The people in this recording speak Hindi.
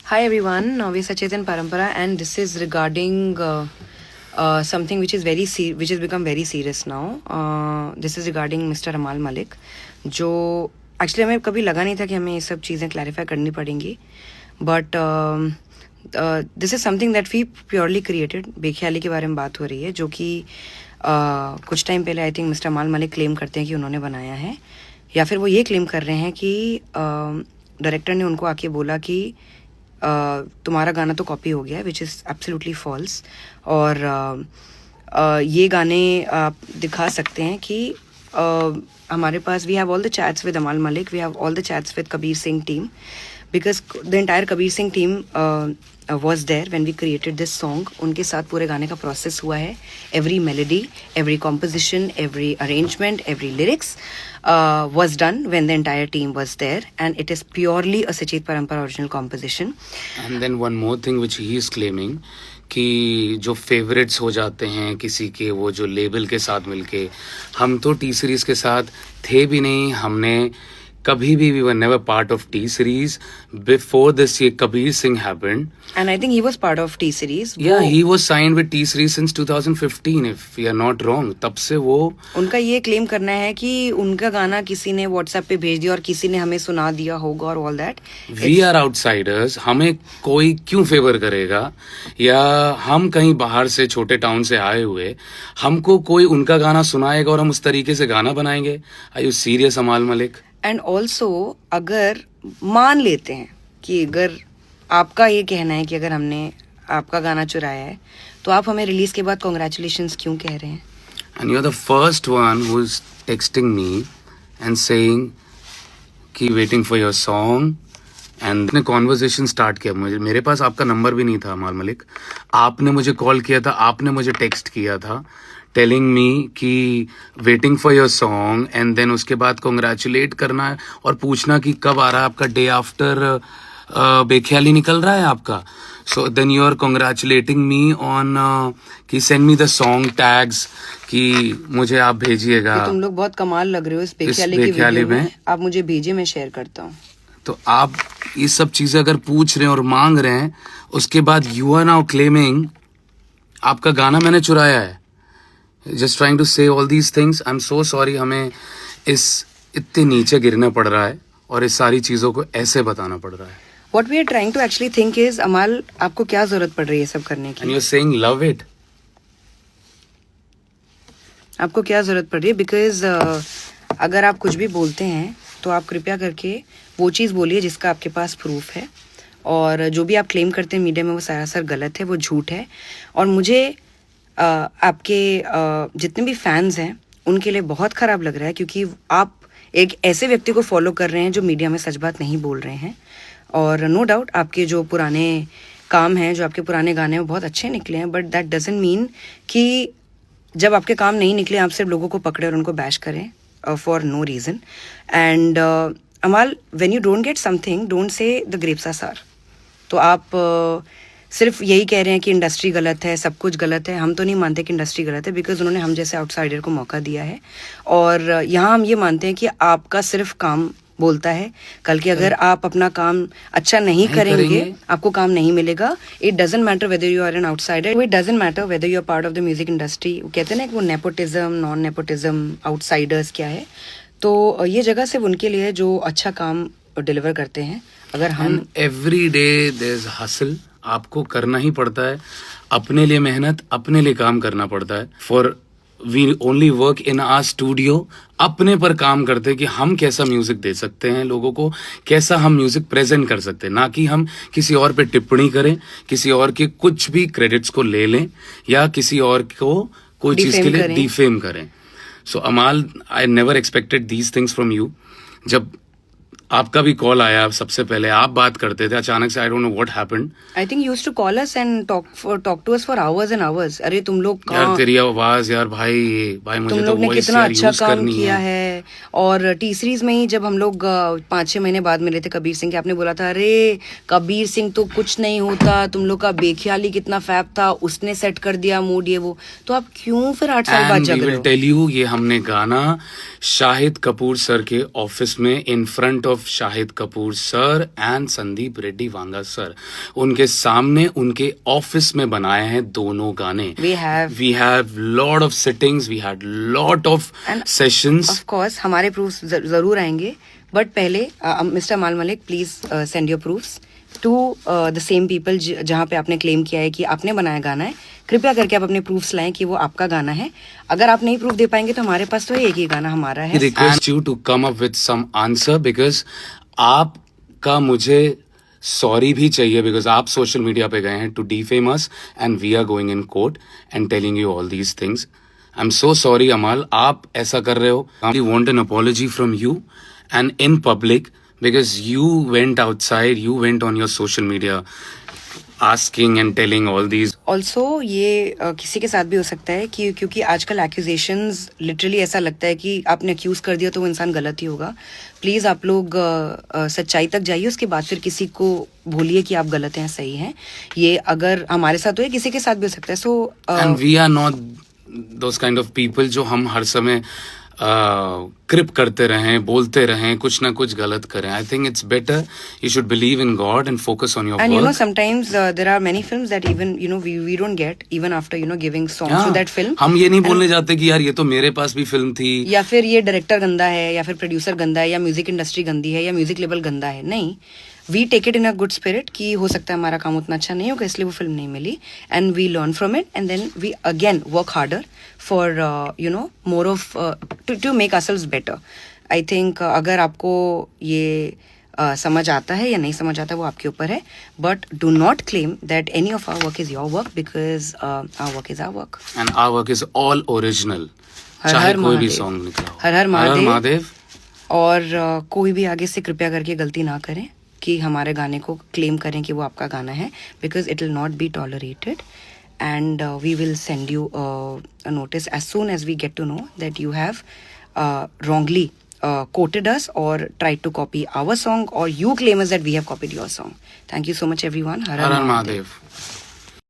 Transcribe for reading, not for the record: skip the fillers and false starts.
Hi everyone, we are Sachetan Parampara, and this is regarding something which is which has become very serious now. This is regarding Mr. Amal Malik, जो एक्चुअली हमें कभी लगा नहीं था कि हमें ये सब चीज़ें क्लैरिफाई करनी पड़ेंगी, but this is something that we purely created. Bekhayali के बारे में बात हो रही है, जो कि कुछ टाइम पहले आई थिंक मिस्टर अमाल मलिक क्लेम करते हैं कि उन्होंने बनाया है, या फिर वो ये क्लेम कर रहे हैं कि डायरेक्टर ने उनको आके बोला कि तुम्हारा गाना तो कॉपी हो गया है, विच इज़ एब्सोल्युटली फॉल्स. और ये गाने आप दिखा सकते हैं कि हमारे पास we have all the chats with Amaal Malik, we have all the chats with Kabir Singh team, because the entire Kabir Singh team was there when we created this song. उनके साथ पूरे गाने का प्रोसेस हुआ है. Every melody, every composition, every arrangement, every lyrics was done when the entire team was there, and it is purely a Sachet Parampara original composition. And then one more thing which he is claiming कि जो फेवरेट्स हो जाते हैं किसी के, वो जो लेबल के साथ मिलके, हम तो टी सीरीज के साथ थे भी नहीं, हमने कभी भी we were never part of T series before this year Kabir Singh happened, and I think he was part of T series. Yeah, he was signed with T series since 2015 if we are not wrong. तब से वो उनका ये क्लेम करना है कि उनका गाना किसी ने व्हाट्सएप पे भेज दिया और किसी ने हमें सुना दिया होगा और all that. We are outsiders, हमें कोई क्यों फेवर करेगा, या हम कहीं बाहर से छोटे टाउन से आए हुए, हमको कोई उनका गाना सुनाएगा और हम उस तरीके से गाना बनाएंगे? Are you serious अमाल मलिक? एंड ऑल्सो अगर मान लेते हैं कि अगर आपका ये कहना है कि अगर हमने आपका गाना चुराया है, तो आप हमें रिलीज के बाद कॉन्ग्रेचुलेशंस क्यों कह रहे हैं? And you are the first one who is texting me and saying कि waiting for your song, and ने कॉन्वर्जेशन स्टार्ट किया. मेरे पास आपका नंबर भी नहीं था अमाल मलिक. आपने मुझे कॉल किया था, आपने मुझे टेक्स्ट किया था टेलिंग मी कि waiting for your song, and then उसके बाद कॉन्ग्रेचुलेट करना है और पूछना कि कब आ रहा है आपका डे आफ्टर बेख्याली निकल रहा है आपका. So then you are congratulating me on कि send me the song tags कि मुझे आप भेजिएगा. तुम लोग बहुत कमाल लग रहे हो इस बेख्याली की वीडियो में. आप मुझे भेजिए, मैं शेयर करता हूँ. तो आप ये सब चीजें अगर पूछ रहे हैं और मांग रहे हैं, उसके बाद यू आर नाउ क्लेमिंग आपका गाना मैंने चुराया है. Just trying to say all these things. I'm so sorry. हमें इस इतने नीचे गिरना पड़ रहा है और इस सारी चीज़ों को ऐसे बताना पड़ रहा है. What we are trying to actually think is, अमाल आपको क्या जरूरत पड़ रही है सब करने की? And you're saying love it. आपको क्या जरूरत पड़ रही है? Because अगर आप कुछ भी बोलते हैं तो आप कृपया करके वो चीज़ बोलिए जिसका आपके पास प्रूफ है, और जो भी आप क्लेम करते हैं मीडिया में वो सरासर गलत है, वो झूठ है. और मुझे आपके जितने भी फैंस हैं उनके लिए बहुत ख़राब लग रहा है, क्योंकि आप एक ऐसे व्यक्ति को फॉलो कर रहे हैं जो मीडिया में सच बात नहीं बोल रहे हैं. और नो डाउट आपके जो पुराने काम हैं, जो आपके पुराने गाने हैं, वो बहुत अच्छे निकले हैं, बट दैट डजंट मीन कि जब आपके काम नहीं निकले आप सिर्फ लोगों को पकड़े और उनको बैश करें for no reason. And Amaal, when you don't get something, don't say the grapes are sour. तो आप सिर्फ यही कह रहे हैं कि इंडस्ट्री गलत है, सब कुछ गलत है. हम तो नहीं मानते कि इंडस्ट्री गलत है, बिकॉज उन्होंने हम जैसे आउटसाइडर को मौका दिया है. और यहाँ हम ये मानते हैं कि आपका सिर्फ काम बोलता है. कल के अगर आप अपना काम अच्छा नहीं करेंगे, आपको काम नहीं मिलेगा. It doesn't matter whether you are an outsider, it doesn't matter whether you are part of the music industry. कहते हैं ना कि वो नेपोटिज्म, नॉन नेपोटिज्म, आउटसाइडर्स क्या है. तो ये जगह सिर्फ उनके लिए जो अच्छा काम डिलीवर करते हैं. अगर हम every day there is hustle, आपको करना ही पड़ता है, अपने लिए मेहनत, अपने लिए काम करना पड़ता है. For we only work in our studio, अपने पर काम करते हैं कि हम कैसा म्यूजिक दे सकते हैं लोगों को, कैसा हम म्यूजिक प्रेजेंट कर सकते हैं, ना कि हम किसी और पे टिप्पणी करें, किसी और के कुछ भी क्रेडिट्स को ले लें, या किसी और को कोई चीज के लिए डिफेम करें. सो अमाल, I never expected these things from you. जब आपका भी कॉल आया, सबसे पहले आप बात करते थे, अचानक से I don't know what happened. I think you used to call us and talk to us for hours and hours. अरे तुम लोग यार तेरी आवाज यार भाई मुझे तुम तो लोग ने वॉइस कितना यार अच्छा यूज काम करनी किया है. है. और टी सीरीज में ही जब हम लोग 5-6 महीने बाद मिले थे कबीर सिंह के, आपने बोला था अरे कबीर सिंह तो कुछ नहीं होता, तुम लोग का बेख्याली कितना फैब था, उसने सेट कर दिया मूड, ये वो. तो आप क्यों फिर 8 साल बाद जग रहे हो? टेल यू, ये हमने गाना शाहिद कपूर सर के ऑफिस में in front of of Shahid Kapoor sir and Sandeep Reddy Vanga sir. उनके सामने उनके ऑफिस में बनाए हैं दोनों गाने. We have lot of sittings, we had lot of sessions. Of course, हमारे proofs जरूर आएंगे, but पहले Mr. Amal Malik, please send your proofs to the same people जहाँ पे आपने क्लेम किया है कि आपने बनाया गाना है. कृपया करके आप अपने प्रूफ्स लाएं कि वो आपका गाना है. अगर आप नहीं प्रूफ दे पाएंगे तो हमारे पास तो एक ही गाना हमारा है. Request you to come up with some answer because आपका मुझे सॉरी भी चाहिए because आप सोशल मीडिया पे गए हैं to defame us and we are going in court and telling you all these things. I'm so sorry Amal, आप ऐसा कर रहे हो. I want an apology from you and in public because you went outside, you went on your social media asking and telling all these. Also ये किसी के साथ भी हो सकता है कि क्योंकि आजकल एक्यूजेशंस लिटरली ऐसा लगता है कि आपने अक्यूज कर दिया तो वो इंसान गलत ही होगा. प्लीज आप लोग सच्चाई तक जाइए, उसके बाद फिर किसी को बोलिए कि आप गलत हैं सही हैं. ये अगर हमारे साथ हो या किसी के साथ भी हो सकता है. So and we are not those kind of people जो हम हर समय क्रिप करते रहें, बोलते रहें, कुछ ना कुछ गलत करें. I think it's better you should believe in God and focus on your And work. sometimes there are many films that even we don't get even after giving songs to that film. हम ये नहीं बोलने जाते कि यार ये तो मेरे पास भी फिल्म थी, या फिर ये डायरेक्टर गंदा है, या फिर प्रोड्यूसर गंदा है, या म्यूजिक इंडस्ट्री गंदी है, या म्यूजिक लेवल गंदा है. नहीं, we take it in a good spirit कि हो सकता है हमारा काम उतना अच्छा नहीं होगा इसलिए वो फिल्म नहीं मिली. And we learn from it and then we again work harder for more of to make ourselves better. I think अगर आपको ये समझ आता है या नहीं समझ आता वो आपके ऊपर है, but do not claim that any of our work is your work because our work is our work. And our work is all original. हर चाहे हर कोई भी महादेव. सॉन्ग निकला हो. हर हर महादेव. और कोई भी आगे से कृपया करके गलती ना करें कि हमारे गाने को क्लेम करें कि वो आपका गाना है, because it will not be tolerated. And we will send you a notice as soon as we get to know that you have wrongly quoted us or tried to copy our song, or you claim us that we have copied your song. Thank you so much everyone. Har Har Har Mahadev. Mahadev.